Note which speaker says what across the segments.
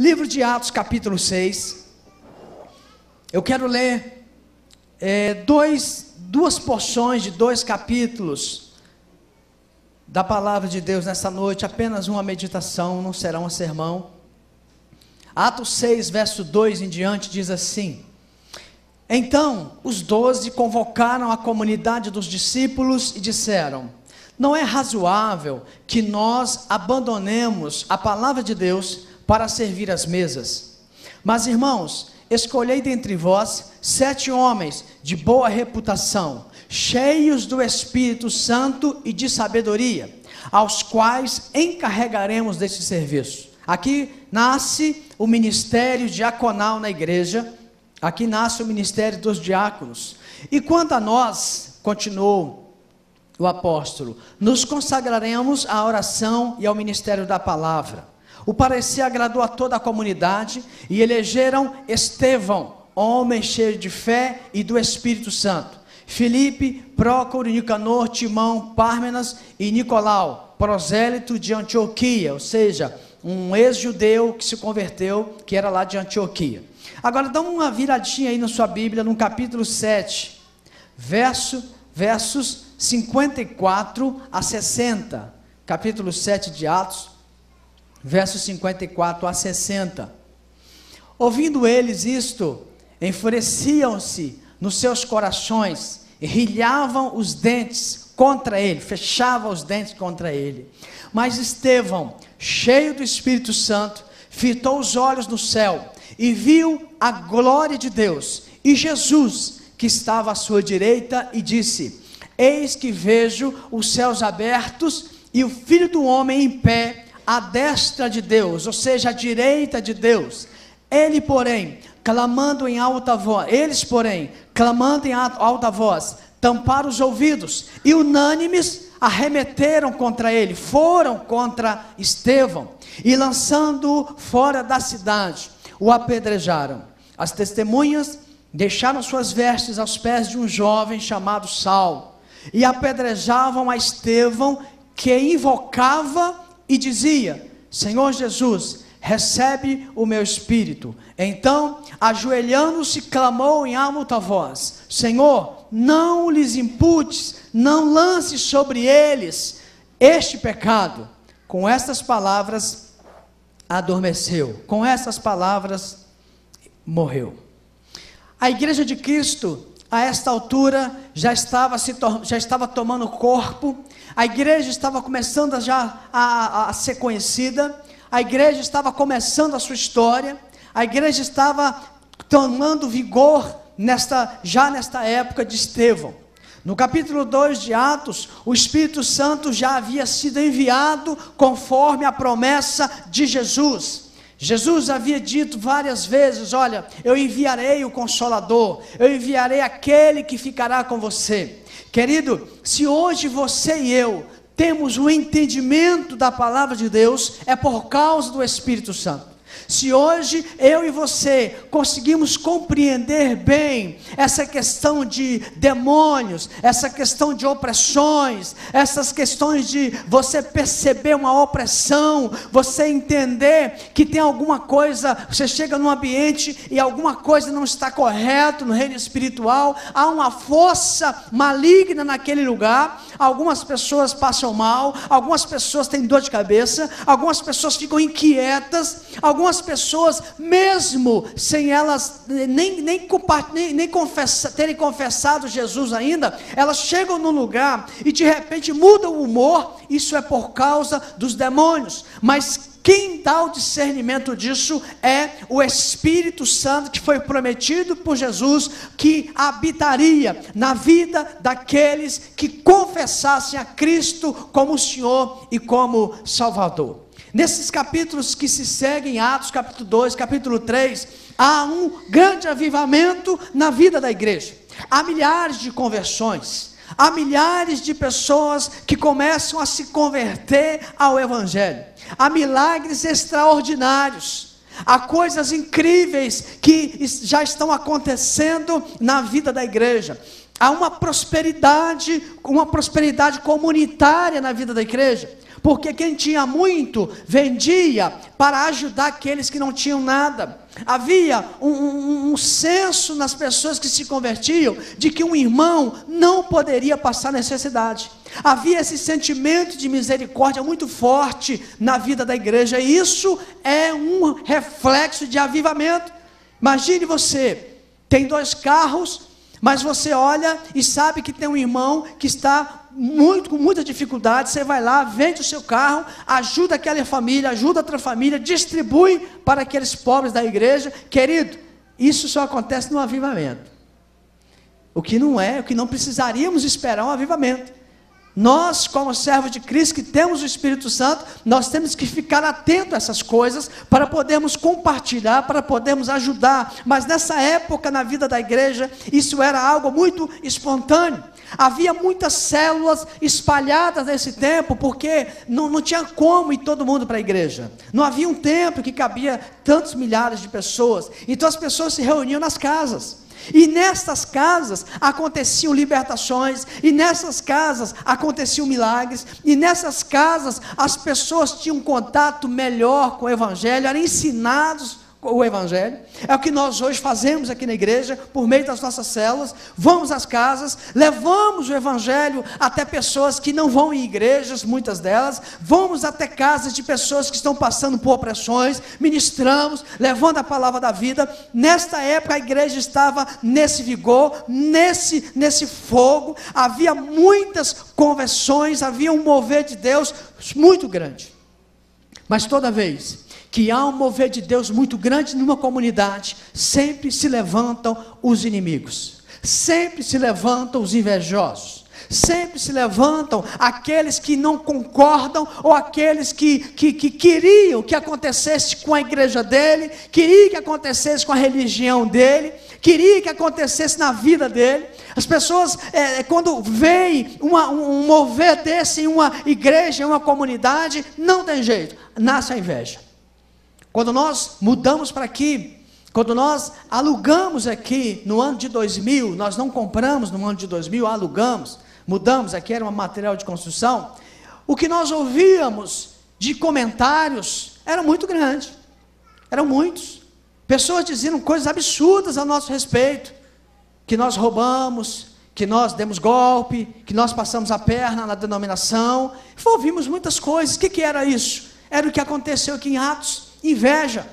Speaker 1: Livro de Atos, capítulo 6. Eu quero ler duas porções de 2 capítulos da palavra de Deus nessa noite, apenas uma meditação, não será um sermão. Atos 6, verso 2 em diante, diz assim: Então os 12 convocaram a comunidade dos discípulos e disseram: Não é razoável que nós abandonemos a palavra de Deus para servir as mesas. Mas, irmãos, escolhei dentre vós 7 homens de boa reputação, cheios do Espírito Santo e de sabedoria, aos quais encarregaremos deste serviço. Aqui nasce o ministério diaconal na igreja, aqui nasce o ministério dos diáconos. E quanto a nós, continuou o apóstolo, nos consagraremos à oração e ao ministério da palavra. O parecer agradou a toda a comunidade e elegeram Estevão, homem cheio de fé e do Espírito Santo, Filipe, Prócoro, Nicanor, Timão, Pármenas e Nicolau, prosélito de Antioquia, ou seja, um ex-judeu que se converteu, que era lá de Antioquia. Agora dá uma viradinha aí na sua Bíblia, no capítulo 7, versos 54 a 60, capítulo 7 de Atos, versos 54 a 60. Ouvindo eles isto, enfureciam-se nos seus corações, e rilhavam os dentes contra ele, fechavam os dentes contra ele. Mas Estevão, cheio do Espírito Santo, fitou os olhos no céu, e viu a glória de Deus, e Jesus, que estava à sua direita, e disse: Eis que vejo os céus abertos, e o Filho do Homem em pé, à destra de Deus, ou seja, à direita de Deus. Eles, porém, clamando em alta voz, tamparam os ouvidos, e unânimes arremeteram contra ele, foram contra Estevão, e lançando-o fora da cidade, o apedrejaram. As testemunhas deixaram suas vestes aos pés de um jovem chamado Saulo, e apedrejavam a Estevão, que invocava e dizia: Senhor Jesus, recebe o meu espírito. Então, ajoelhando-se, clamou em alta voz: Senhor, não lhes imputes, não lances sobre eles este pecado. Com estas palavras adormeceu, com essas palavras morreu. A igreja de Cristo, a esta altura, já estava tomando corpo. A igreja estava começando a ser conhecida, a igreja estava começando a sua história, a igreja estava tomando vigor já nesta época de Estevão. No capítulo 2 de Atos, o Espírito Santo já havia sido enviado conforme a promessa de Jesus. Jesus havia dito várias vezes: olha, eu enviarei o Consolador, eu enviarei aquele que ficará com você. Querido, se hoje você e eu temos o entendimento da palavra de Deus, é por causa do Espírito Santo. Se hoje eu e você conseguimos compreender bem essa questão de demônios, essa questão de opressões, essas questões de você perceber uma opressão, você entender que tem alguma coisa, você chega num ambiente e alguma coisa não está correto no reino espiritual, há uma força maligna naquele lugar, algumas pessoas passam mal, algumas pessoas têm dor de cabeça, algumas pessoas ficam inquietas, algumas pessoas, mesmo sem elas terem confessado Jesus ainda, elas chegam num lugar e de repente mudam o humor. Isso é por causa dos demônios. Mas quem dá o discernimento disso é o Espírito Santo, que foi prometido por Jesus, que habitaria na vida daqueles que confessassem a Cristo como Senhor e como Salvador. Nesses capítulos que se seguem, Atos capítulo 2, capítulo 3, há um grande avivamento na vida da igreja. Há milhares de conversões, há milhares de pessoas que começam a se converter ao Evangelho. Há milagres extraordinários, há coisas incríveis que já estão acontecendo na vida da igreja. há uma prosperidade comunitária na vida da igreja, porque quem tinha muito, vendia para ajudar aqueles que não tinham nada. Havia um senso nas pessoas que se convertiam, de que um irmão não poderia passar necessidade. Havia esse sentimento de misericórdia muito forte na vida da igreja, e isso é um reflexo de avivamento. Imagine você, tem 2 carros, mas você olha e sabe que tem um irmão que está com muita dificuldade. Você vai lá, vende o seu carro, ajuda aquela família, ajuda outra família, distribui para aqueles pobres da igreja. Querido, isso só acontece no avivamento. O que não precisaríamos esperar um avivamento. Nós, como servos de Cristo, que temos o Espírito Santo, nós temos que ficar atentos a essas coisas, para podermos compartilhar, para podermos ajudar. Mas nessa época, na vida da igreja, isso era algo muito espontâneo. Havia muitas células espalhadas nesse tempo, porque não tinha como ir todo mundo para a igreja. Não havia um templo que cabia tantos milhares de pessoas. Então as pessoas se reuniam nas casas. E nessas casas aconteciam libertações, e nessas casas aconteciam milagres, e nessas casas as pessoas tinham um contato melhor com o Evangelho, eram ensinados o Evangelho. É o que nós hoje fazemos aqui na igreja, por meio das nossas células. Vamos às casas, levamos o Evangelho até pessoas que não vão em igrejas, muitas delas. Vamos até casas de pessoas que estão passando por opressões, ministramos, levando a palavra da vida. Nesta época a igreja estava nesse vigor, nesse fogo. Havia muitas conversões, havia um mover de Deus muito grande. Mas toda vez que há um mover de Deus muito grande numa comunidade, sempre se levantam os inimigos, sempre se levantam os invejosos, sempre se levantam aqueles que não concordam, ou aqueles que queriam que acontecesse com a igreja dele, queriam que acontecesse com a religião dele, queria que acontecesse na vida dele. As pessoas, quando veem um mover desse em uma igreja, em uma comunidade, não tem jeito, nasce a inveja. Quando nós mudamos para aqui, quando nós alugamos aqui no ano de 2000, nós não compramos no ano de 2000, alugamos, mudamos, aqui era um material de construção, o que nós ouvíamos de comentários era muito grande, eram muitos, pessoas diziam coisas absurdas a nosso respeito, que nós roubamos, que nós demos golpe, que nós passamos a perna na denominação. Ouvimos muitas coisas. O que era isso? Era o que aconteceu aqui em Atos. Inveja.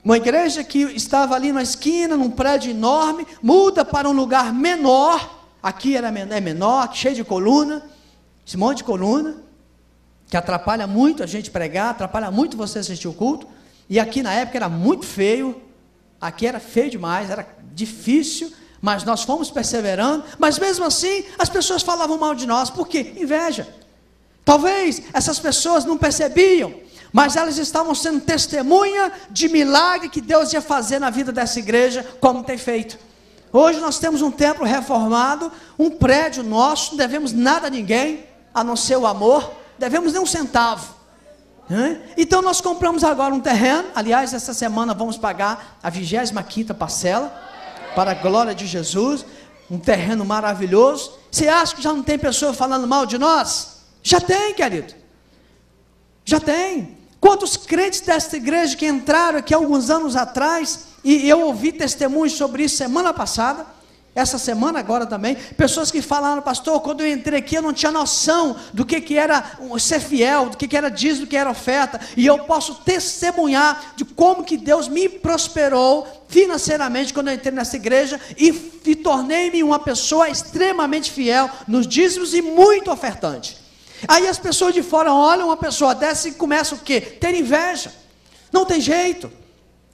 Speaker 1: Uma igreja que estava ali na esquina, num prédio enorme, muda para um lugar menor. Aqui é menor, cheio de coluna, esse monte de coluna, que atrapalha muito a gente pregar, atrapalha muito você assistir o culto. E aqui na época era muito feio, aqui era feio demais, era difícil, mas nós fomos perseverando. Mas mesmo assim, as pessoas falavam mal de nós. Por quê? Inveja. Talvez essas pessoas não percebiam, mas elas estavam sendo testemunha de milagre que Deus ia fazer na vida dessa igreja, como tem feito. Hoje nós temos um templo reformado, um prédio nosso, não devemos nada a ninguém, a não ser o amor, devemos nem um centavo. Então nós compramos agora um terreno. Aliás, essa semana vamos pagar a 25ª parcela, para a glória de Jesus. Um terreno maravilhoso. Você acha que já não tem pessoa falando mal de nós? Já tem, querido, já tem. Quantos crentes desta igreja que entraram aqui alguns anos atrás, e eu ouvi testemunhos sobre isso semana passada, essa semana agora também, pessoas que falaram: pastor, quando eu entrei aqui eu não tinha noção do que era ser fiel, do que era dízimo, do que era oferta, e eu posso testemunhar de como que Deus me prosperou financeiramente quando eu entrei nessa igreja, e tornei-me uma pessoa extremamente fiel nos dízimos e muito ofertante. Aí as pessoas de fora olham uma pessoa dessa e começam o quê? Ter inveja. Não tem jeito.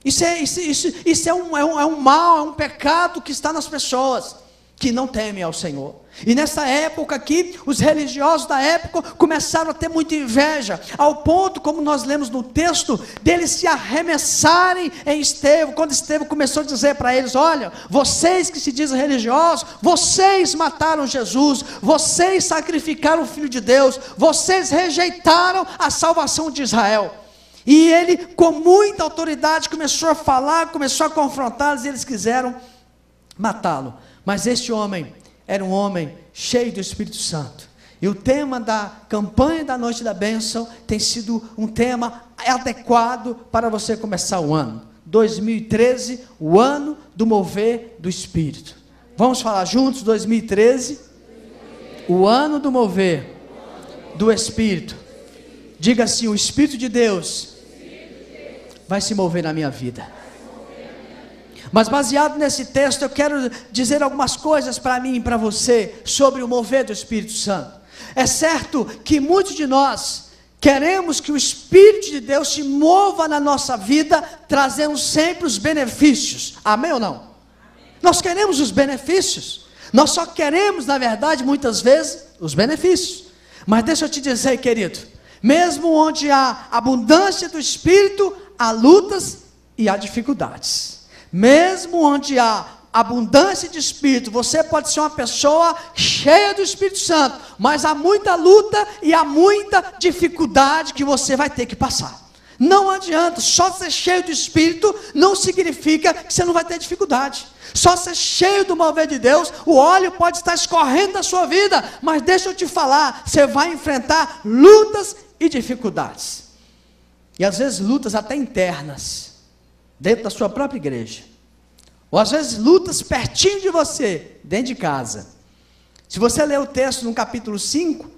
Speaker 1: Isso é um mal, é um pecado que está nas pessoas que não temem ao Senhor. E nessa época aqui, os religiosos da época começaram a ter muita inveja, ao ponto, como nós lemos no texto, deles se arremessarem em Estevão, quando Estevão começou a dizer para eles: olha, vocês que se dizem religiosos, vocês mataram Jesus, vocês sacrificaram o Filho de Deus, vocês rejeitaram a salvação de Israel. E ele, com muita autoridade, começou a falar, começou a confrontá-los, e eles quiseram matá-lo. Mas este homem era um homem cheio do Espírito Santo. E o tema da campanha da Noite da Bênção tem sido um tema adequado para você começar o ano. 2013, o ano do mover do Espírito. Vamos falar juntos? 2013, o ano do mover do Espírito. Diga assim: o Espírito de Deus vai se mover na minha vida. Mas baseado nesse texto, eu quero dizer algumas coisas para mim e para você sobre o mover do Espírito Santo. É certo que muitos de nós queremos que o Espírito de Deus se mova na nossa vida, trazendo sempre os benefícios. Amém ou não? Amém. Nós queremos os benefícios. Nós só queremos, na verdade, muitas vezes, os benefícios. Mas deixa eu te dizer, querido, mesmo onde há abundância do Espírito, há lutas e há dificuldades. Mesmo onde há abundância de Espírito, você pode ser uma pessoa cheia do Espírito Santo, mas há muita luta e há muita dificuldade que você vai ter que passar. Não adianta, só ser cheio do Espírito não significa que você não vai ter dificuldade. Só ser cheio do mover de Deus, o óleo pode estar escorrendo da sua vida, mas deixa eu te falar, você vai enfrentar lutas e dificuldades. E às vezes lutas até internas, dentro da sua própria igreja. Ou às vezes lutas pertinho de você, dentro de casa. Se você ler o texto no capítulo 5,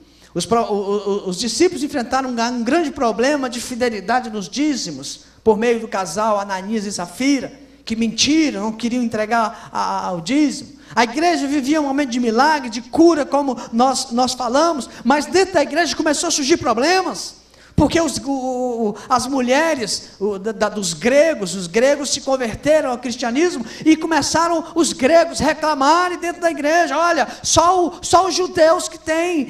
Speaker 1: os discípulos enfrentaram um grande problema de fidelidade nos dízimos, por meio do casal Ananias e Safira, que mentiram, não queriam entregar o dízimo. A igreja vivia um momento de milagre, de cura, como nós falamos, mas dentro da igreja começou a surgir problemas. Porque as mulheres dos gregos, os gregos se converteram ao cristianismo e começaram os gregos reclamarem dentro da igreja: olha, só os judeus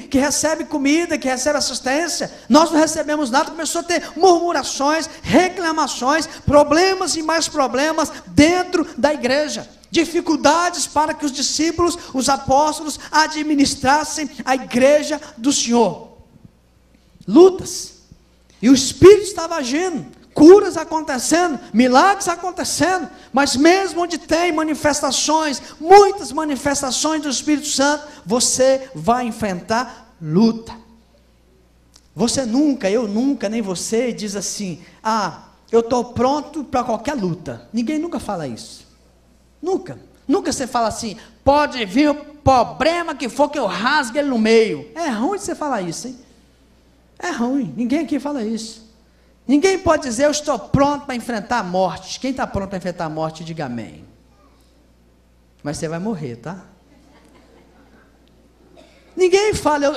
Speaker 1: que recebem comida, que recebem assistência, nós não recebemos nada. Começou a ter murmurações, reclamações, problemas e mais problemas dentro da igreja. Dificuldades para que os discípulos, os apóstolos, administrassem a igreja do Senhor. Lutas. E o Espírito estava agindo, curas acontecendo, milagres acontecendo, mas mesmo onde tem manifestações, muitas manifestações do Espírito Santo, você vai enfrentar luta. Você nunca, eu nunca, nem você diz assim: eu estou pronto para qualquer luta. Ninguém nunca fala isso. Nunca você fala assim: pode vir o problema que for, que eu rasgue ele no meio. É ruim você falar isso, hein? É ruim, ninguém aqui fala isso. Ninguém pode dizer: eu estou pronto para enfrentar a morte. Quem está pronto para enfrentar a morte, diga amém. Mas você vai morrer, tá? Ninguém fala.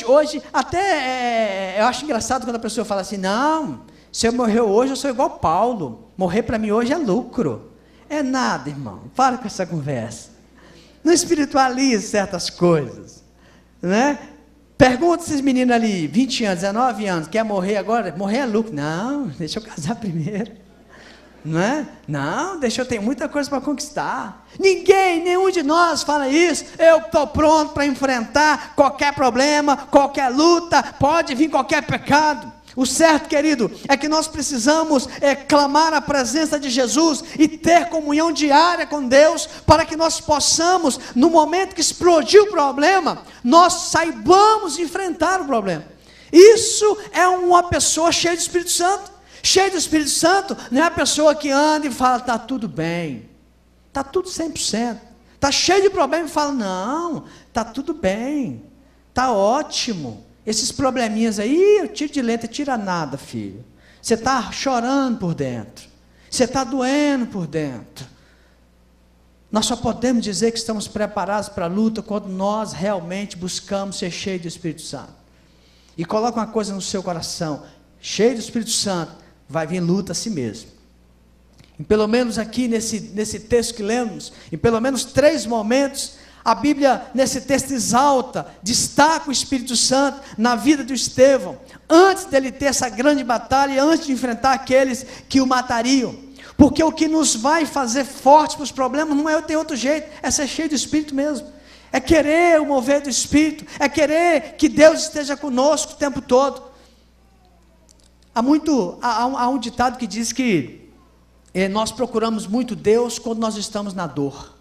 Speaker 1: Hoje até eu acho engraçado quando a pessoa fala assim: não, se eu morrer hoje eu sou igual Paulo, morrer para mim hoje é lucro. É nada, irmão, para com essa conversa. Não espiritualize certas coisas, né? Pergunta esses meninos ali, 20 anos, 19 anos, quer morrer agora? Morrer é lucro. Não, deixa eu casar primeiro. Não é? Não, deixa eu ter muita coisa para conquistar. Nenhum de nós fala isso. Eu estou pronto para enfrentar qualquer problema, qualquer luta, pode vir qualquer pecado. O certo, querido, é que nós precisamos clamar a presença de Jesus e ter comunhão diária com Deus, para que nós possamos, no momento que explodir o problema, nós saibamos enfrentar o problema. Isso é uma pessoa cheia do Espírito Santo. Cheia do Espírito Santo não é a pessoa que anda e fala: está tudo bem, está tudo 100%. Está cheio de problema e fala: não, está tudo bem, está ótimo. Esses probleminhas aí, eu tiro de letra, tira nada, filho. Você está chorando por dentro. Você está doendo por dentro. Nós só podemos dizer que estamos preparados para a luta quando nós realmente buscamos ser cheios do Espírito Santo. E coloca uma coisa no seu coração: cheio do Espírito Santo, vai vir luta a si mesmo. E pelo menos aqui nesse texto que lemos, em pelo menos 3 momentos, a Bíblia nesse texto exalta, destaca o Espírito Santo na vida de Estevão, antes dele ter essa grande batalha, antes de enfrentar aqueles que o matariam. Porque o que nos vai fazer fortes para os problemas não é ter outro jeito, é ser cheio do Espírito mesmo. É querer o mover do Espírito, é querer que Deus esteja conosco o tempo todo. Há um ditado que diz que nós procuramos muito Deus quando nós estamos na dor.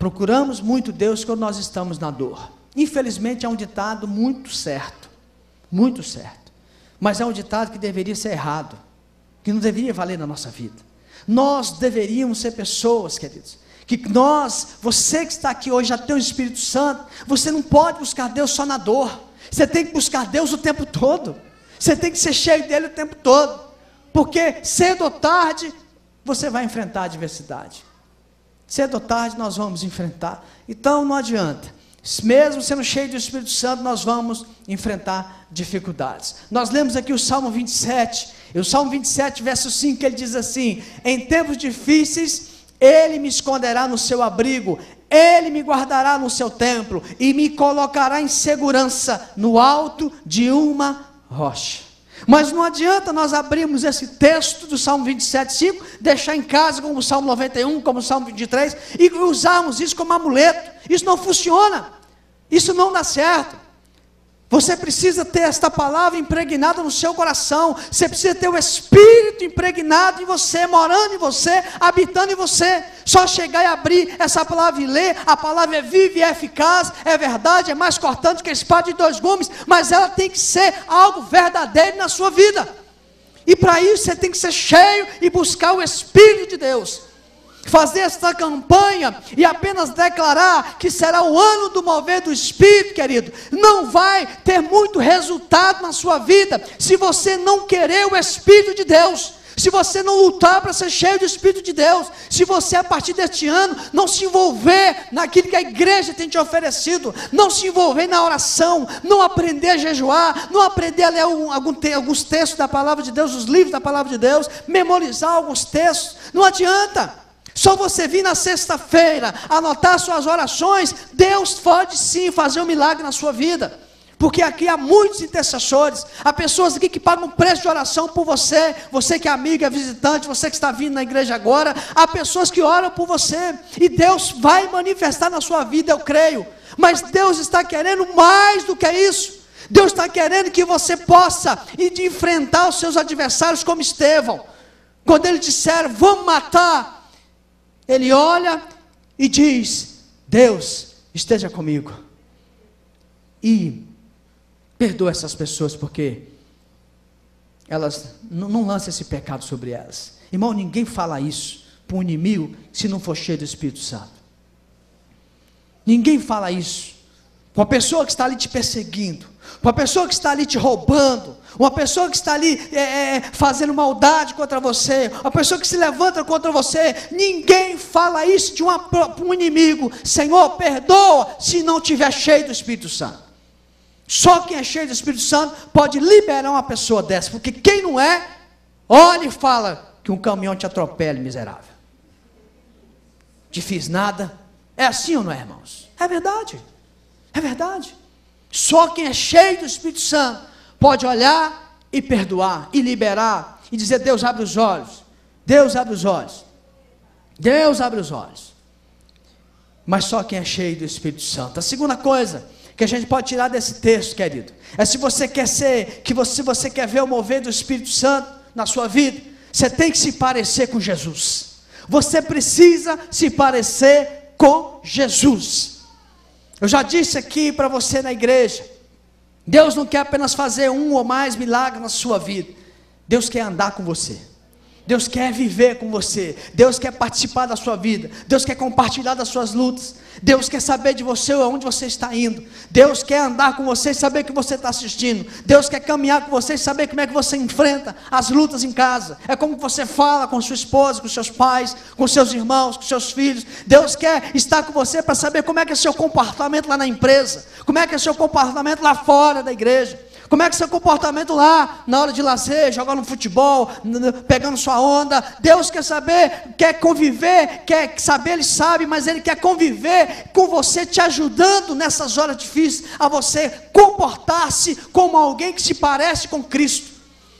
Speaker 1: procuramos muito Deus quando nós estamos na dor. Infelizmente é um ditado muito certo, mas é um ditado que deveria ser errado, que não deveria valer na nossa vida. Nós deveríamos ser pessoas, queridos, que você que está aqui hoje já tem o Espírito Santo, você não pode buscar Deus só na dor, você tem que buscar Deus o tempo todo, você tem que ser cheio dele o tempo todo, porque cedo ou tarde você vai enfrentar a adversidade, cedo ou tarde nós vamos enfrentar, então não adianta. Mesmo sendo cheio do Espírito Santo, nós vamos enfrentar dificuldades. Nós lemos aqui o Salmo 27, e o Salmo 27, verso 5, ele diz assim: em tempos difíceis, Ele me esconderá no seu abrigo, Ele me guardará no seu templo, e me colocará em segurança no alto de uma rocha. Mas não adianta nós abrirmos esse texto do Salmo 27, 5, deixar em casa como o Salmo 91, como o Salmo 23, e usarmos isso como amuleto. Isso não funciona, isso não dá certo. Você precisa ter esta palavra impregnada no seu coração, você precisa ter o Espírito impregnado em você, morando em você, habitando em você. Só chegar e abrir essa palavra e ler, a palavra é viva e é eficaz, é verdade, é mais cortante que a espada de dois gumes, mas ela tem que ser algo verdadeiro na sua vida, e para isso você tem que ser cheio e buscar o Espírito de Deus. Fazer esta campanha e apenas declarar que será o ano do mover do Espírito, querido, não vai ter muito resultado na sua vida, se você não querer o Espírito de Deus, se você não lutar para ser cheio do Espírito de Deus, se você a partir deste ano não se envolver naquilo que a igreja tem te oferecido, não se envolver na oração, não aprender a jejuar, não aprender a ler alguns textos da palavra de Deus, os livros da palavra de Deus, memorizar alguns textos, não adianta. Só você vir na sexta-feira, anotar suas orações, Deus pode sim fazer um milagre na sua vida, porque aqui há muitos intercessores, há pessoas aqui que pagam preço de oração por você, você que é amigo, é visitante, você que está vindo na igreja agora, há pessoas que oram por você, e Deus vai manifestar na sua vida, eu creio, mas Deus está querendo mais do que isso. Deus está querendo que você possa ir de enfrentar os seus adversários como Estevão, quando eles disseram, vamos matar, ele olha e diz, Deus esteja comigo, e perdoa essas pessoas, porque elas não lançam esse pecado sobre elas. Irmão, ninguém fala isso para um inimigo se não for cheio do Espírito Santo. Ninguém fala isso para uma pessoa que está ali te perseguindo, para uma pessoa que está ali te roubando, uma pessoa que está ali fazendo maldade contra você, uma pessoa que se levanta contra você. Ninguém fala isso para um inimigo, Senhor, perdoa, se não estiver cheio do Espírito Santo. Só quem é cheio do Espírito Santo pode liberar uma pessoa dessa, porque quem não é, olha e fala que um caminhão te atropele, miserável. Te fiz nada. É assim ou não é, irmãos? É verdade, é verdade. Só quem é cheio do Espírito Santo pode olhar e perdoar, e liberar, e dizer, Deus abre os olhos, Deus abre os olhos, Deus abre os olhos. Mas só quem é cheio do Espírito Santo. A segunda coisa que a gente pode tirar desse texto, querido, é se você quer se você quer ver o mover do Espírito Santo na sua vida, você tem que se parecer com Jesus. Você precisa se parecer com Jesus. Eu já disse aqui para você na igreja, Deus não quer apenas fazer um ou mais milagres na sua vida, Deus quer andar com você, Deus quer viver com você, Deus quer participar da sua vida, Deus quer compartilhar das suas lutas, Deus quer saber de você aonde você está indo, Deus quer andar com você e saber o que você está assistindo, Deus quer caminhar com você e saber como é que você enfrenta as lutas em casa, é como você fala com sua esposa, com seus pais, com seus irmãos, com seus filhos. Deus quer estar com você para saber como é que é seu comportamento lá na empresa, como é que é seu comportamento lá fora da igreja, como é que é seu comportamento lá, na hora de lazer, jogando futebol, pegando sua onda. Deus quer saber, quer conviver, quer saber, Ele sabe, mas Ele quer conviver com você, te ajudando nessas horas difíceis, a você comportar-se como alguém que se parece com Cristo.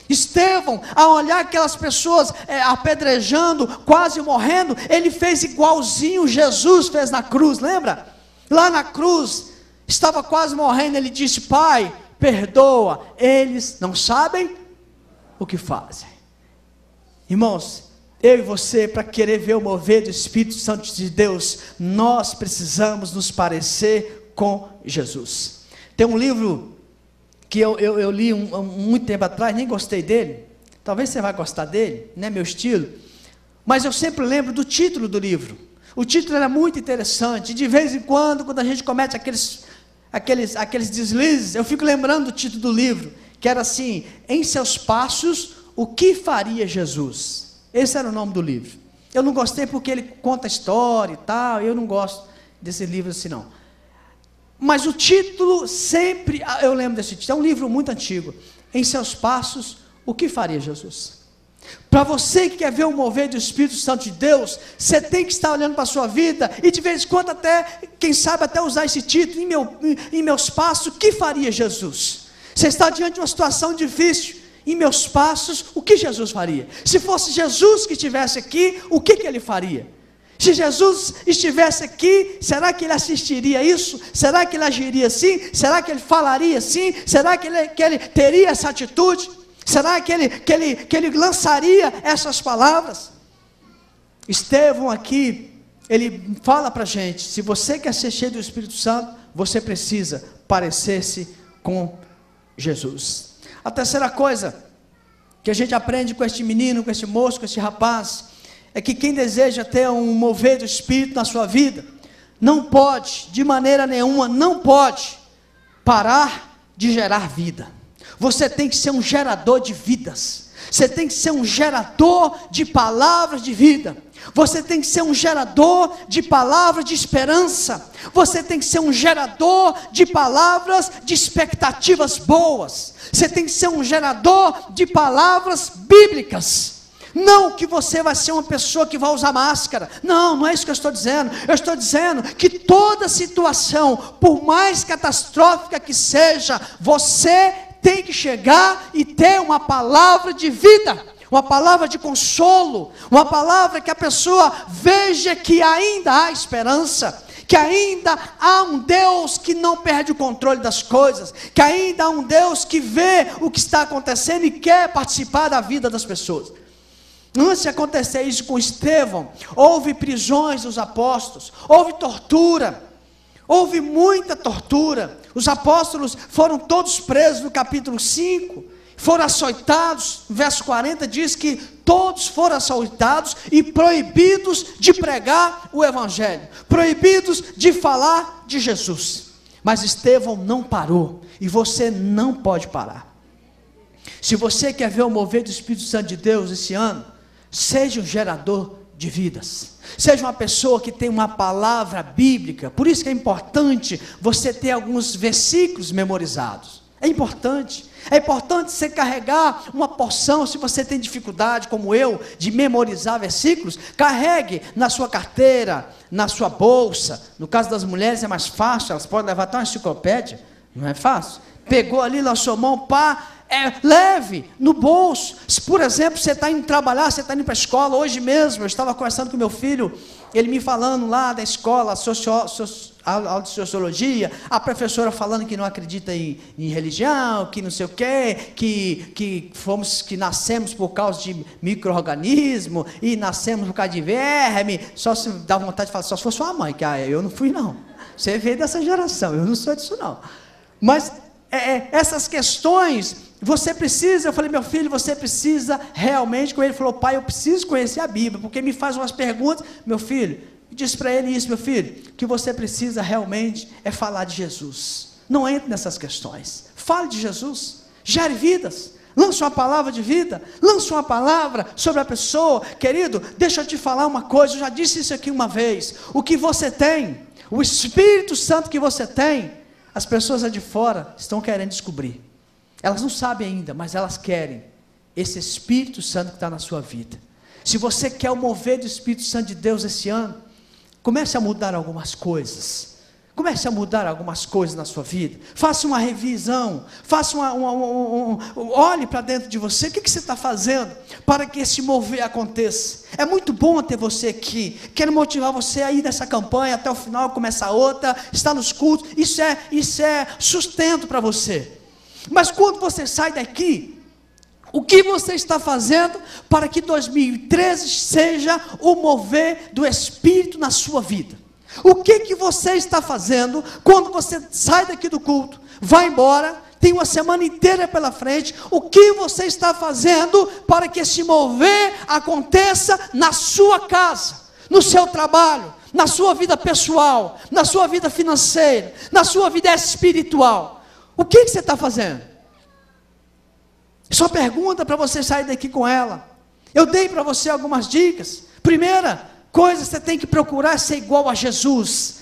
Speaker 1: Estevão, ao olhar aquelas pessoas apedrejando, quase morrendo, ele fez igualzinho Jesus fez na cruz, lembra? Lá na cruz, estava quase morrendo, ele disse, Pai, perdoa, eles não sabem o que fazem. Irmãos, eu e você, para querer ver o mover do Espírito Santo de Deus, nós precisamos nos parecer com Jesus. Tem um livro que eu li muito tempo atrás, nem gostei dele, talvez você vai gostar dele, não é meu estilo, mas eu sempre lembro do título do livro. O título era muito interessante, de vez em quando a gente comete aqueles deslizes, eu fico lembrando do título do livro, que era assim: Em seus passos, o que faria Jesus? Esse era o nome do livro. Eu não gostei porque ele conta a história e tal, eu não gosto desse livro assim não. Mas o título sempre, eu lembro desse título, é um livro muito antigo. Em seus passos, o que faria Jesus? Para você que quer ver o mover do Espírito Santo de Deus, você tem que estar olhando para a sua vida, e de vez em quando até, quem sabe até usar esse título, em meus passos, o que faria Jesus? Você está diante de uma situação difícil, em meus passos, o que Jesus faria? Se fosse Jesus que estivesse aqui, o que ele faria? Se Jesus estivesse aqui, será que ele assistiria isso? Será que ele agiria assim? Será que ele falaria assim? Será que ele teria essa atitude? Será que ele lançaria essas palavras? Estevão aqui, ele fala para a gente: se você quer ser cheio do Espírito Santo, você precisa parecer-se com Jesus. A terceira coisa que a gente aprende com este menino, com este moço, com este rapaz, é que quem deseja ter um mover do Espírito na sua vida, não pode, de maneira nenhuma, não pode parar de gerar vida. Você tem que ser um gerador de vidas. Você tem que ser um gerador de palavras de vida. Você tem que ser um gerador de palavras de esperança. Você tem que ser um gerador de palavras de expectativas boas. Você tem que ser um gerador de palavras bíblicas. Não que você vai ser uma pessoa que vai usar máscara. Não é isso que eu estou dizendo. Eu estou dizendo que toda situação, por mais catastrófica que seja, você tem que chegar e ter uma palavra de vida, uma palavra de consolo, uma palavra que a pessoa veja que ainda há esperança, que ainda há um Deus que não perde o controle das coisas, que ainda há um Deus que vê o que está acontecendo e quer participar da vida das pessoas. Antes de acontecer isso com Estevão, houve prisões dos apóstolos, houve tortura, houve muita tortura. Os apóstolos foram todos presos no capítulo 5, foram açoitados. No verso 40 diz que todos foram açoitados e proibidos de pregar o evangelho, proibidos de falar de Jesus. Mas Estevão não parou, e você não pode parar. Se você quer ver o mover do Espírito Santo de Deus esse ano, seja um gerador de vidas, seja uma pessoa que tem uma palavra bíblica. Por isso que é importante você ter alguns versículos memorizados. É importante você carregar uma porção. Se você tem dificuldade, como eu, de memorizar versículos, carregue na sua carteira, na sua bolsa. No caso das mulheres é mais fácil, elas podem levar até uma enciclopédia, não é fácil? Pegou ali, lançou mão, pá, leve no bolso. Se, por exemplo, você está indo trabalhar, você está indo para a escola. Hoje mesmo eu estava conversando com meu filho, ele me falando lá da escola, aula de sociologia, a professora falando que não acredita em religião, que não sei o quê, que nascemos por causa de micro-organismo, e nascemos por causa de verme. Só se dá vontade de falar, só se fosse sua mãe, que eu não fui não, você veio dessa geração, eu não sou disso não. Mas essas questões, você precisa. Eu falei: meu filho, você precisa realmente. Com ele falou: pai, eu preciso conhecer a Bíblia, porque me faz umas perguntas. Meu filho, diz para ele isso: meu filho, que você precisa realmente é falar de Jesus. Não entre nessas questões, fale de Jesus, gere vidas, lance uma palavra de vida, lance uma palavra sobre a pessoa. Querido, deixa eu te falar uma coisa, eu já disse isso aqui uma vez: o que você tem, o Espírito Santo que você tem, as pessoas lá de fora estão querendo descobrir. Elas não sabem ainda, mas elas querem esse Espírito Santo que está na sua vida. Se você quer o mover do Espírito Santo de Deus esse ano, comece a mudar algumas coisas. Comece a mudar algumas coisas na sua vida. Faça uma revisão. Faça olhe para dentro de você. O que você está fazendo para que esse mover aconteça? É muito bom ter você aqui. Quero motivar você a ir nessa campanha até o final, começar outra, estar nos cultos. Isso é sustento para você. Mas quando você sai daqui, O que você está fazendo para que 2013 seja o mover do Espírito na sua vida? O que você está fazendo quando você sai daqui do culto, vai embora, tem uma semana inteira pela frente? O que você está fazendo para que esse mover aconteça na sua casa, no seu trabalho, na sua vida pessoal, na sua vida financeira, na sua vida espiritual? O que você está fazendo? Só pergunta para você sair daqui com ela. Eu dei para você algumas dicas. Primeira coisa, você tem que procurar ser igual a Jesus.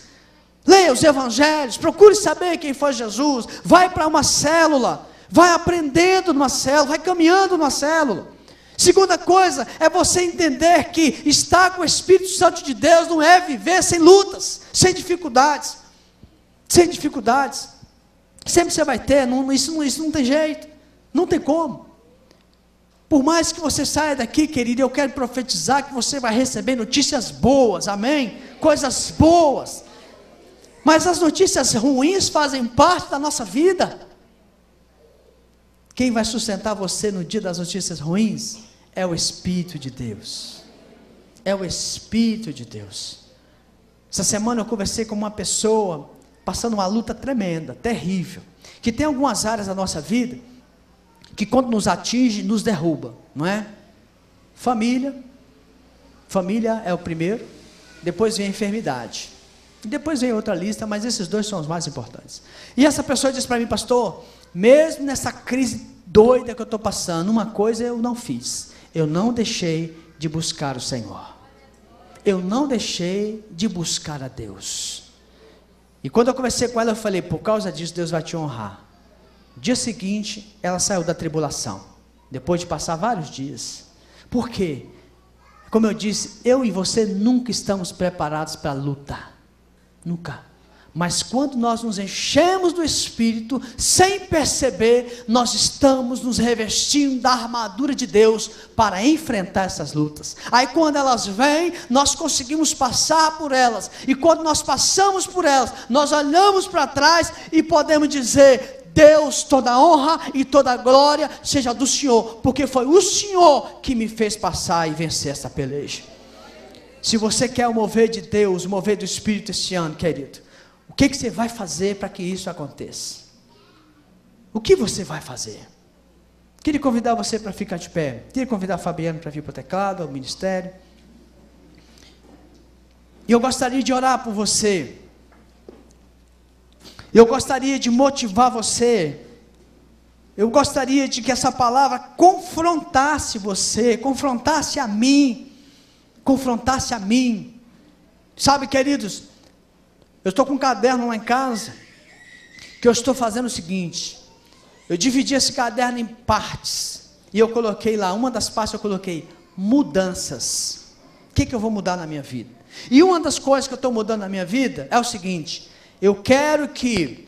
Speaker 1: Leia os evangelhos, procure saber quem foi Jesus. Vai para uma célula, vai aprendendo numa célula, vai caminhando numa célula. Segunda coisa, é você entender que estar com o Espírito Santo de Deus não é viver sem lutas, sem dificuldades. Sem dificuldades. Sempre você vai ter, isso não tem jeito. Não tem como. Por mais que você saia daqui, querido, eu quero profetizar que você vai receber notícias boas, amém? Coisas boas. Mas as notícias ruins fazem parte da nossa vida. Quem vai sustentar você no dia das notícias ruins é o Espírito de Deus. É o Espírito de Deus. Essa semana eu conversei com uma pessoa passando uma luta tremenda, terrível, que tem algumas áreas da nossa vida que quando nos atinge, nos derruba, não é? Família é o primeiro, depois vem a enfermidade, depois vem outra lista, mas esses dois são os mais importantes. E essa pessoa disse para mim: pastor, mesmo nessa crise doida que eu estou passando, uma coisa eu não fiz, eu não deixei de buscar o Senhor, eu não deixei de buscar a Deus. E quando eu conversei com ela, eu falei: por causa disso Deus vai te honrar. Dia seguinte, ela saiu da tribulação, depois de passar vários dias. Por quê? Como eu disse, eu e você nunca estamos preparados para a luta, nunca. Mas quando nós nos enchemos do Espírito, sem perceber, nós estamos nos revestindo da armadura de Deus para enfrentar essas lutas. Aí quando elas vêm, nós conseguimos passar por elas, e quando nós passamos por elas, nós olhamos para trás e podemos dizer: Deus, toda a honra e toda a glória seja do Senhor, porque foi o Senhor que me fez passar e vencer essa peleja. Se você quer o mover de Deus, o mover do Espírito esse ano, querido, o que você vai fazer para que isso aconteça? O que você vai fazer? Queria convidar você para ficar de pé. Queria convidar a Fabiana para vir para o teclado, ao ministério. E eu gostaria de orar por você. Eu gostaria de motivar você. Eu gostaria de que essa palavra confrontasse você, confrontasse a mim. Confrontasse a mim. Sabe, queridos, eu estou com um caderno lá em casa, que eu estou fazendo o seguinte: eu dividi esse caderno em partes, e eu coloquei lá, uma das partes eu coloquei mudanças. O que eu vou mudar na minha vida? E uma das coisas que eu estou mudando na minha vida é o seguinte: eu quero que,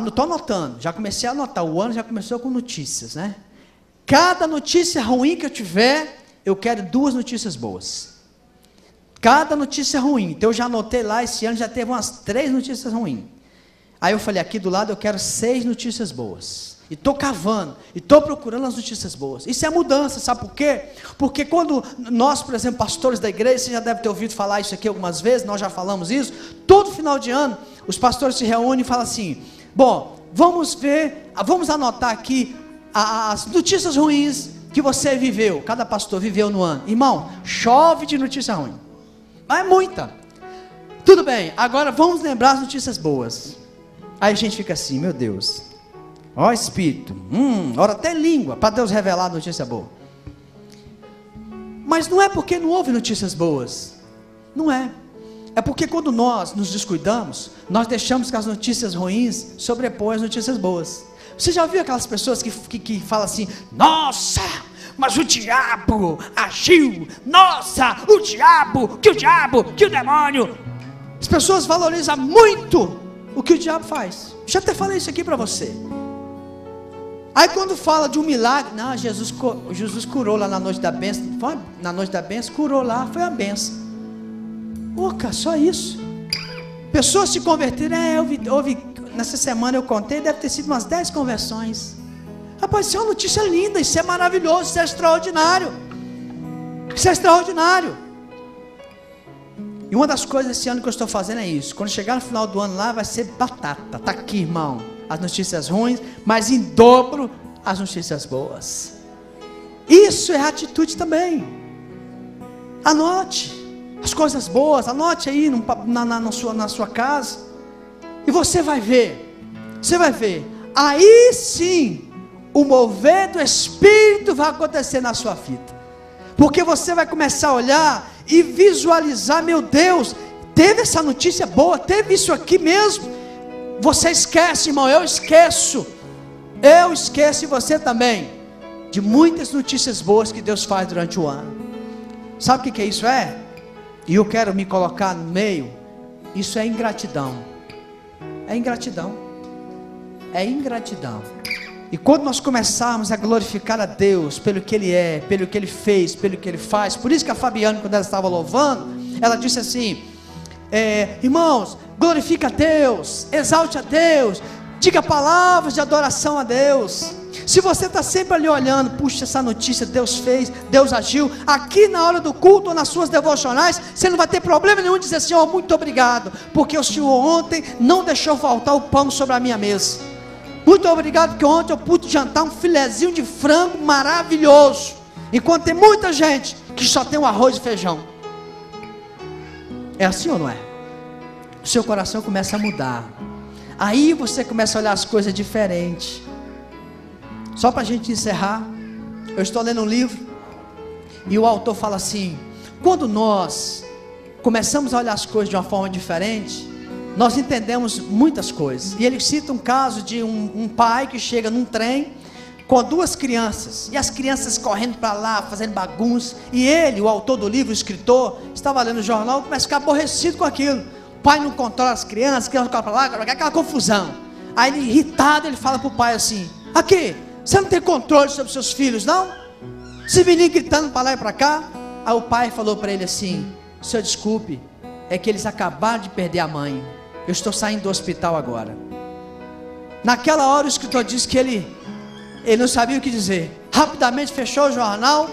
Speaker 1: estou anotando, já comecei a anotar, o ano já começou com notícias, né? Cada notícia ruim que eu tiver, eu quero 2 notícias boas. Cada notícia ruim, então eu já anotei lá, esse ano já teve umas 3 notícias ruins. Aí eu falei, aqui do lado eu quero 6 notícias boas. E estou cavando, e estou procurando as notícias boas. Isso é mudança, sabe por quê? Porque quando nós, por exemplo, pastores da igreja, você já deve ter ouvido falar isso aqui algumas vezes, nós já falamos isso, todo final de ano, os pastores se reúnem e falam assim: bom, vamos anotar aqui as notícias ruins que você viveu, cada pastor viveu no ano. Irmão, chove de notícia ruim, mas é muita. Tudo bem, agora vamos lembrar as notícias boas. Aí a gente fica assim: meu Deus, ó Espírito, ora até língua, para Deus revelar a notícia boa. Mas não é porque não houve notícias boas, não é. É porque quando nós nos descuidamos, nós deixamos que as notícias ruins sobrepõem as notícias boas. Você já viu aquelas pessoas que falam assim: nossa, mas o diabo agiu, nossa, o diabo, que o demônio. As pessoas valorizam muito o que o diabo faz. Já até falei isso aqui para você. Aí quando fala de um milagre, não, Jesus curou lá na noite da bênção, na noite da bênção, curou lá, foi a bênção. Cara, só isso. Pessoas se converteram. Houve, nessa semana eu contei, deve ter sido umas 10 conversões. Rapaz, isso é uma notícia linda, isso é maravilhoso, isso é extraordinário. Isso é extraordinário. E uma das coisas esse ano que eu estou fazendo é isso. Quando chegar no final do ano lá, vai ser batata. Está aqui, irmão, as notícias ruins, mas em dobro as notícias boas. Isso é atitude também. Anote as coisas boas, anote aí na sua casa, e você vai ver, aí sim, o mover do Espírito vai acontecer na sua vida, porque você vai começar a olhar e visualizar, meu Deus, teve essa notícia boa, teve isso aqui mesmo. Você esquece, irmão, eu esqueço, e você também, de muitas notícias boas que Deus faz durante o ano. Sabe o que isso é? E eu quero me colocar no meio. Isso é ingratidão. É ingratidão. É ingratidão. E quando nós começarmos a glorificar a Deus pelo que Ele é, pelo que Ele fez, pelo que Ele faz. Por isso que a Fabiana, quando ela estava louvando, ela disse assim: irmãos, glorifica a Deus, exalte a Deus, diga palavras de adoração a Deus. Se você está sempre ali olhando, puxa, essa notícia Deus fez, Deus agiu, aqui na hora do culto ou nas suas devocionais, você não vai ter problema nenhum de dizer: Senhor, muito obrigado, porque o Senhor ontem não deixou faltar o pão sobre a minha mesa. Muito obrigado, porque ontem eu pude jantar um filezinho de frango maravilhoso, enquanto tem muita gente que só tem o arroz e feijão. É assim ou não é? O seu coração começa a mudar, aí você começa a olhar as coisas diferentes. Só para a gente encerrar, eu estou lendo um livro, e o autor fala assim: quando nós começamos a olhar as coisas de uma forma diferente, nós entendemos muitas coisas. E ele cita um caso de um pai que chega num trem com duas crianças, e as crianças correndo para lá, fazendo bagunça, e ele, o autor do livro, o escritor, estava lendo o jornal e começa a ficar aborrecido com aquilo. O pai não controla as crianças correm para lá, aquela confusão. Aí ele, irritado, ele fala para o pai assim: aqui, você não tem controle sobre seus filhos, não? Esse menino gritando para lá e para cá. Aí o pai falou para ele assim: senhor, desculpe, é que eles acabaram de perder a mãe, eu estou saindo do hospital agora. Naquela hora o escritor disse que ele não sabia o que dizer. Rapidamente fechou o jornal,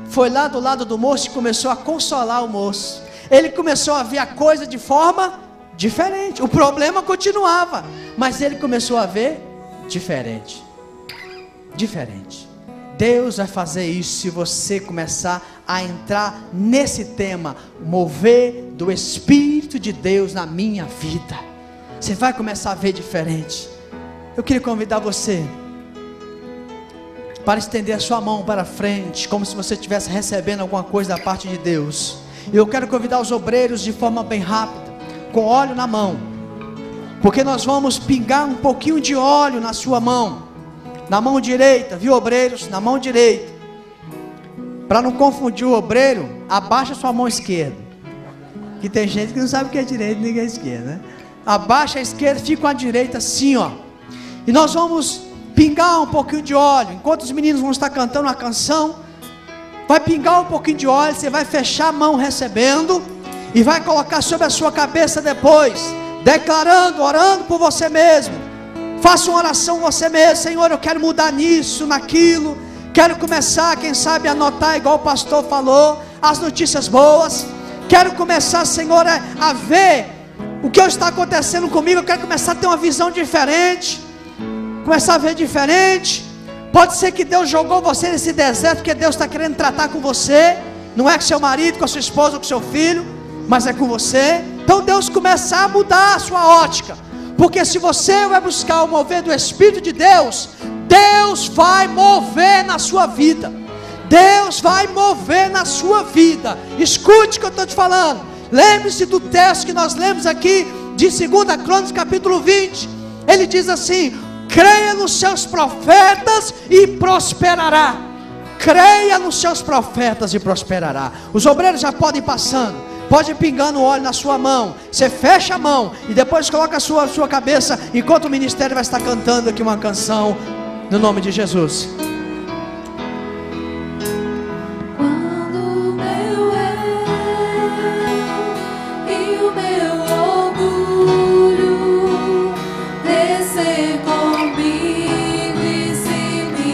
Speaker 1: foi lá do lado do moço e começou a consolar o moço. Ele começou a ver a coisa de forma diferente. O problema continuava, mas ele começou a ver diferente. Deus vai fazer isso se você começar a entrar nesse tema, mover do Espírito de Deus na minha vida. Você vai começar a ver diferente. Eu queria convidar você para estender a sua mão para frente, como se você estivesse recebendo alguma coisa da parte de Deus. Eu quero convidar os obreiros de forma bem rápida, com óleo na mão, porque nós vamos pingar um pouquinho de óleo na sua mão, na mão direita, viu, obreiros? Na mão direita. Para não confundir o obreiro, abaixa sua mão esquerda, que tem gente que não sabe o que é direita nem o que é esquerda, né? Abaixa a esquerda, fica com a direita assim, ó. E nós vamos pingar um pouquinho de óleo, enquanto os meninos vão estar cantando uma canção, vai pingar um pouquinho de óleo, você vai fechar a mão recebendo, e vai colocar sobre a sua cabeça depois, declarando, orando por você mesmo. Faça uma oração você mesmo: Senhor, eu quero mudar nisso, naquilo, quero começar, quem sabe, a anotar, igual o pastor falou, as notícias boas. Quero começar, Senhor, a ver o que está acontecendo comigo. Eu quero começar a ter uma visão diferente, começar a ver diferente. Pode ser que Deus jogou você nesse deserto porque Deus está querendo tratar com você. Não é com seu marido, com a sua esposa ou com seu filho, mas é com você. Então Deus começa a mudar a sua ótica, porque se você vai buscar o mover do Espírito de Deus, Deus vai mover na sua vida. Deus vai mover na sua vida. Escute o que eu estou te falando. Lembre-se do texto que nós lemos aqui de 2 Crônicas capítulo 20. Ele diz assim: creia nos seus profetas e prosperará. Creia nos seus profetas e prosperará. Os obreiros já podem ir passando, pode pingando óleo na sua mão. Você fecha a mão e depois coloca a sua cabeça, enquanto o ministério vai estar cantando aqui uma canção, no nome de Jesus.
Speaker 2: Descer comigo e se me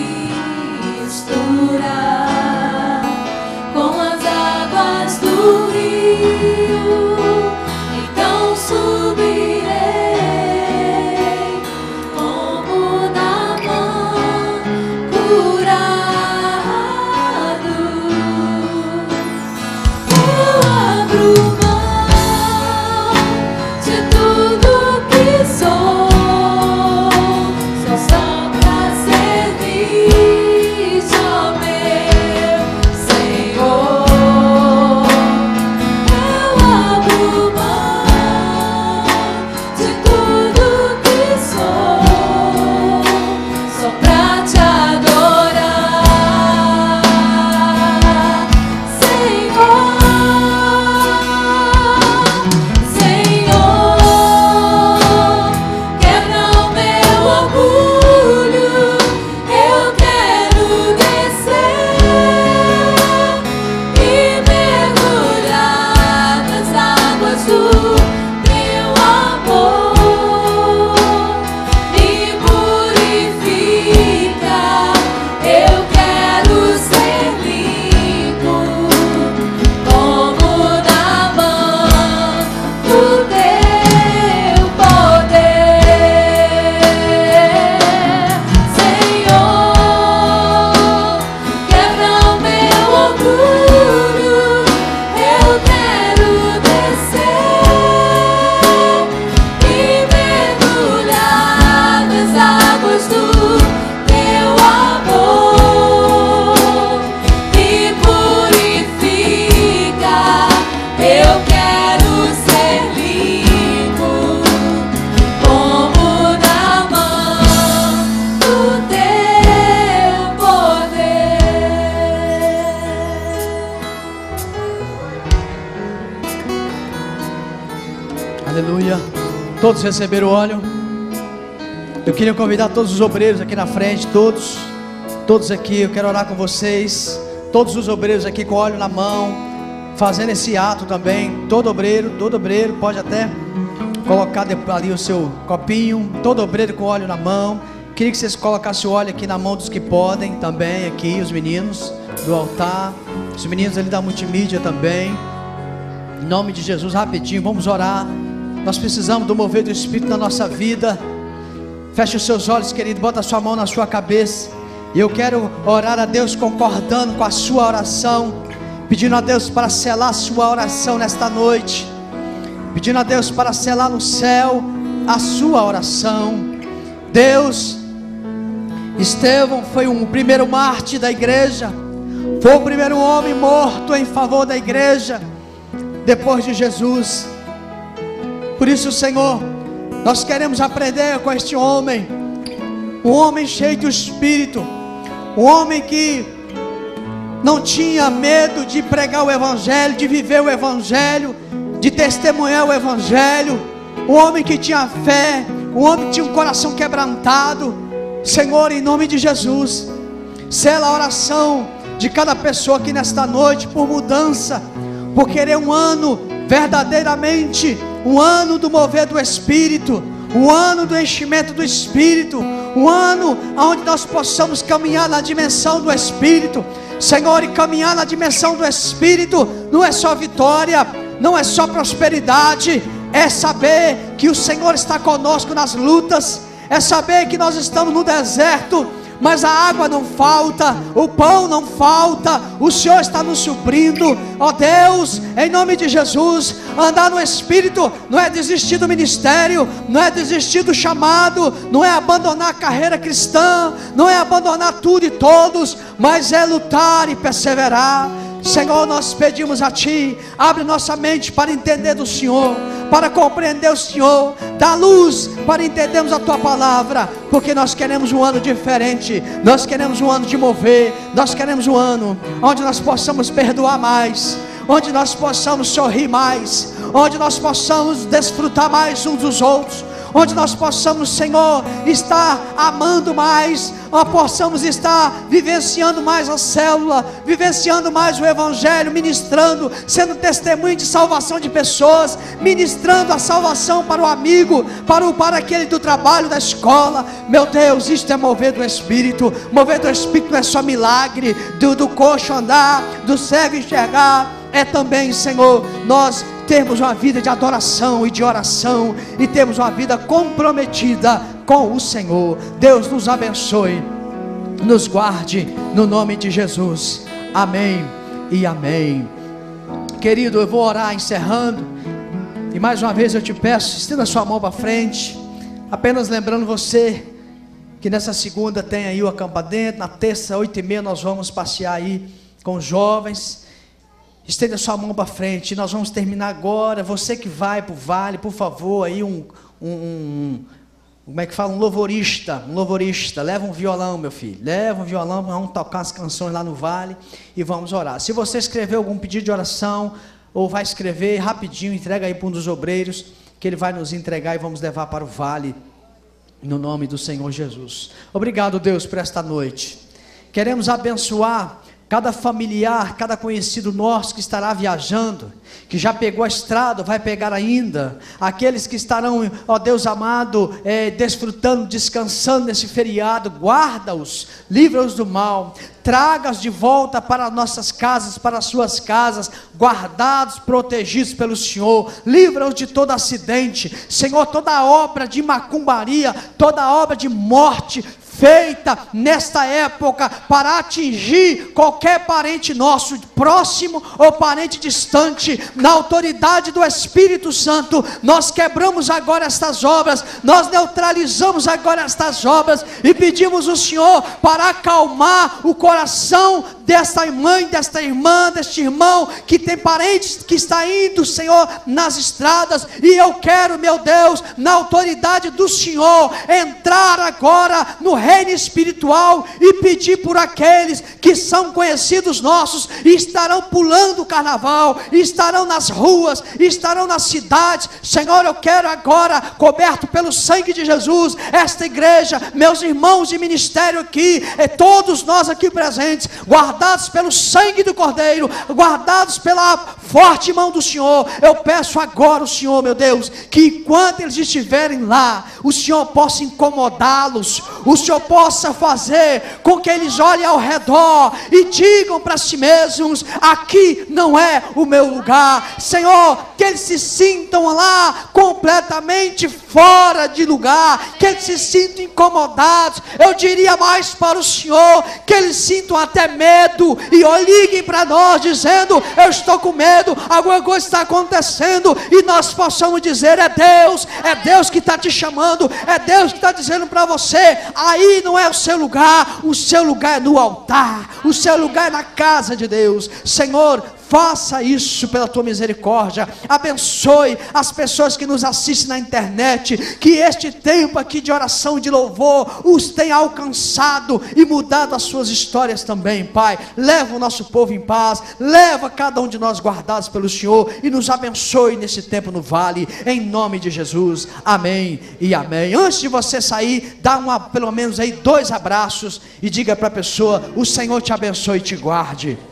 Speaker 1: Aleluia. Todos receberam o óleo? Eu queria convidar todos os obreiros aqui na frente, todos aqui, eu quero orar com vocês. Todos os obreiros aqui com óleo na mão, fazendo esse ato também. Todo obreiro pode até colocar ali o seu copinho. Todo obreiro com óleo na mão. Queria que vocês colocassem o óleo aqui na mão dos que podem também, aqui, os meninos do altar, os meninos ali da multimídia também. Em nome de Jesus, rapidinho, vamos orar. Nós precisamos do mover do Espírito na nossa vida. Feche os seus olhos, querido, bota a sua mão na sua cabeça. E eu quero orar a Deus concordando com a sua oração, pedindo a Deus para selar a sua oração nesta noite, pedindo a Deus para selar no céu a sua oração. Deus, Estevão foi o primeiro mártir da igreja, foi o primeiro homem morto em favor da igreja, depois de Jesus. Por isso, Senhor, nós queremos aprender com este homem, um homem cheio do Espírito, um homem que não tinha medo de pregar o Evangelho, de viver o Evangelho, de testemunhar o Evangelho, um homem que tinha fé, um homem que tinha um coração quebrantado. Senhor, em nome de Jesus, sela a oração de cada pessoa aqui nesta noite, por mudança, por querer um ano verdadeiramente, um ano do mover do Espírito, um ano do enchimento do Espírito, um ano onde nós possamos caminhar na dimensão do Espírito. Senhor, e caminhar na dimensão do Espírito não é só vitória, não é só prosperidade, é saber que o Senhor está conosco nas lutas, é saber que nós estamos no deserto, mas a água não falta, o pão não falta, o Senhor está nos suprindo. Ó Deus, em nome de Jesus, andar no Espírito não é desistir do ministério, não é desistir do chamado, não é abandonar a carreira cristã, não é abandonar tudo e todos, mas é lutar e perseverar. Senhor, nós pedimos a Ti, abre nossa mente para entender do Senhor, para compreender o Senhor, dá luz para entendermos a Tua palavra, porque nós queremos um ano diferente, nós queremos um ano de mover, nós queremos um ano onde nós possamos perdoar mais, onde nós possamos sorrir mais, onde nós possamos desfrutar mais uns dos outros, onde nós possamos, Senhor, estar amando mais, possamos estar vivenciando mais a célula, vivenciando mais o Evangelho, ministrando, sendo testemunho de salvação de pessoas, ministrando a salvação para o amigo, para aquele do trabalho, da escola. Meu Deus, isto é mover do Espírito. Mover do Espírito não é só milagre, do coxo andar, do cego enxergar, é também, Senhor, nós termos uma vida de adoração e de oração, e temos uma vida comprometida com o Senhor. Deus nos abençoe, nos guarde, no nome de Jesus, amém e amém. Querido, eu vou orar encerrando, e mais uma vez eu te peço, estenda a sua mão para frente, apenas lembrando você, que nessa segunda tem aí o Acampa Dentro, na terça 8h30 nós vamos passear aí com os jovens. Estenda a sua mão para frente, nós vamos terminar agora. Você que vai para o vale, por favor, aí como é que fala? Um louvorista, leva um violão, meu filho, leva um violão, vamos tocar as canções lá no vale e vamos orar. Se você escreveu algum pedido de oração, ou vai escrever rapidinho, entrega aí para um dos obreiros, que ele vai nos entregar e vamos levar para o vale, no nome do Senhor Jesus. Obrigado, Deus, por esta noite. Queremos abençoar cada familiar, cada conhecido nosso que estará viajando, que já pegou a estrada, vai pegar ainda, aqueles que estarão, ó Deus amado, desfrutando, descansando nesse feriado, guarda-os, livra-os do mal, traga-os de volta para nossas casas, para as suas casas, guardados, protegidos pelo Senhor, livra-os de todo acidente, Senhor, toda obra de macumbaria, toda obra de morte, feita nesta época para atingir qualquer parente nosso, próximo ou parente distante, na autoridade do Espírito Santo, nós quebramos agora estas obras, nós neutralizamos agora estas obras e pedimos ao Senhor para acalmar o coração desta mãe, desta irmã, deste irmão que tem parentes que está indo, Senhor, nas estradas, e eu quero, meu Deus, na autoridade do Senhor, entrar agora no reino reino espiritual e pedir por aqueles que são conhecidos nossos e estarão pulando o carnaval, e estarão nas ruas, e estarão nas cidades. Senhor, eu quero agora, coberto pelo sangue de Jesus, esta igreja, meus irmãos de ministério aqui, e todos nós aqui presentes, guardados pelo sangue do Cordeiro, guardados pela forte mão do Senhor. Eu peço agora o Senhor, meu Deus, que enquanto eles estiverem lá, o Senhor possa incomodá-los, o Senhor possa fazer com que eles olhem ao redor e digam para si mesmos: aqui não é o meu lugar. Senhor, que eles se sintam lá completamente fora de lugar, que eles se sintam incomodados. Eu diria mais para o Senhor, que eles sintam até medo e liguem para nós dizendo: eu estou com medo, alguma coisa está acontecendo, e nós possamos dizer: é Deus que está te chamando, é Deus que está dizendo para você: aí não é o seu lugar é no altar, o seu lugar é na casa de Deus. Senhor, faça isso pela tua misericórdia. Abençoe as pessoas que nos assistem na internet, que este tempo aqui de oração e de louvor os tenha alcançado e mudado as suas histórias também, Pai. Leva o nosso povo em paz, leva cada um de nós guardados pelo Senhor, e nos abençoe nesse tempo no vale, em nome de Jesus, amém e amém. Antes de você sair, dá pelo menos aí 2 abraços e diga para a pessoa: o Senhor te abençoe e te guarde.